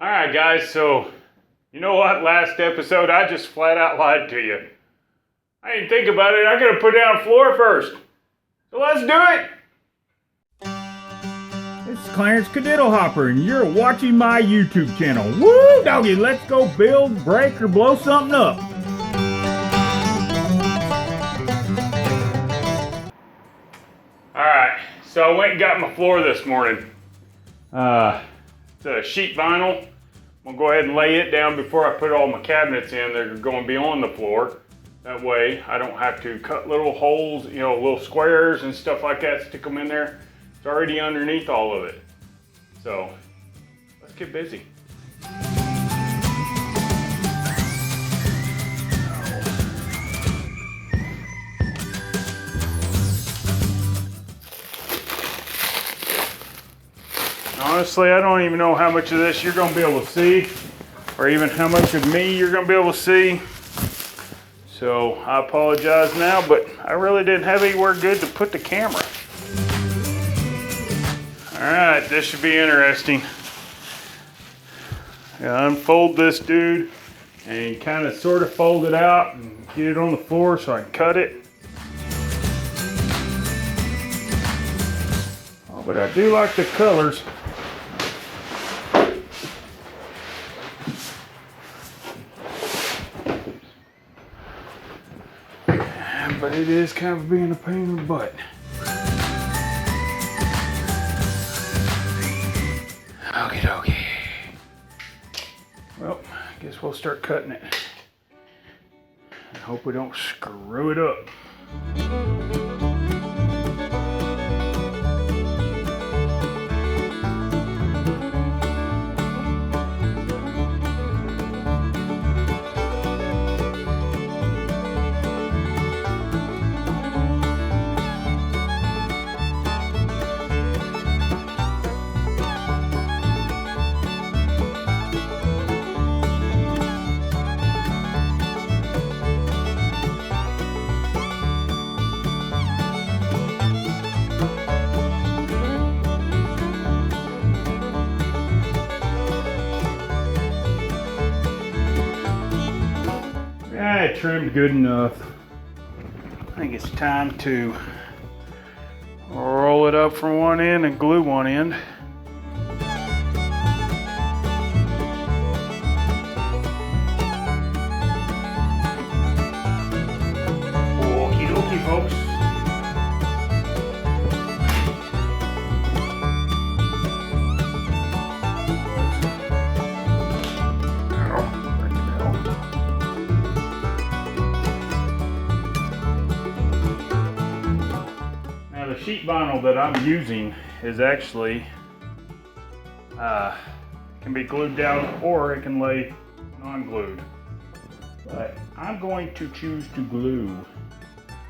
Alright guys, so you know what? Last episode I just flat out lied to you. I didn't think about it. I gotta put down floor first. So let's do it! It's Clarence Cadiddlehopper and you're watching my YouTube channel. Woo, doggy, let's go build, break, or blow something up. Alright, so I went and got my floor this morning. It's a sheet vinyl. I'm gonna go ahead and lay it down before I put all my cabinets in. They're gonna be on the floor. That way I don't have to cut little holes, you know, little squares and stuff like that, stick them in there. It's already underneath all of it. So let's get busy. Honestly, I don't even know how much of this you're gonna be able to see, or even how much of me you're gonna be able to see. So I apologize now, but I really didn't have anywhere good to put the camera. All right, this should be interesting. I unfold this dude and kind of sort of fold it out and get it on the floor so I can cut it. Oh, but I do like the colors. But it is kind of being a pain in the butt. Okie dokie. Well, I guess we'll start cutting it. I hope we don't screw it up. I trimmed good enough. I think it's time to roll it up from one end and glue one end. Okie dokie, folks. The sheet vinyl that I'm using is actually can be glued down or it can lay non-glued. But I'm going to choose to glue.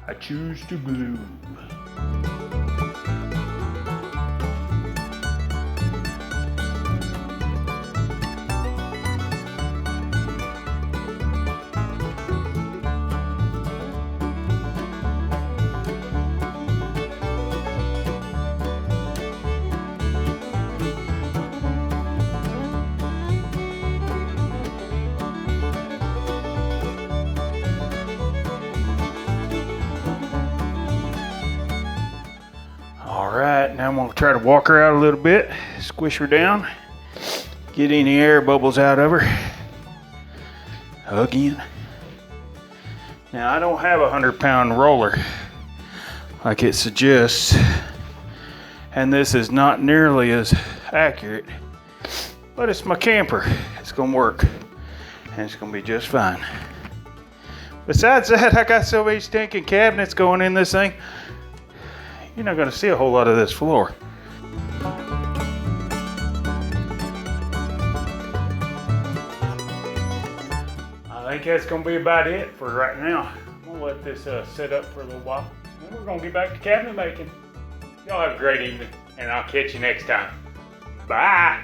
I choose to glue. Alright, now I'm going to try to walk her out a little bit, squish her down, get any air bubbles out of her. Again. Now I don't have a 100-pound roller like it suggests, and this is not nearly as accurate, but it's my camper. It's going to work, and it's going to be just fine. Besides that, I got so many stinking cabinets going in this thing. You're not going to see a whole lot of this floor. I think that's going to be about it for right now. I'm going to let this sit up for a little while. Then we're going to get back to cabinet making. Y'all have a great evening, and I'll catch you next time. Bye!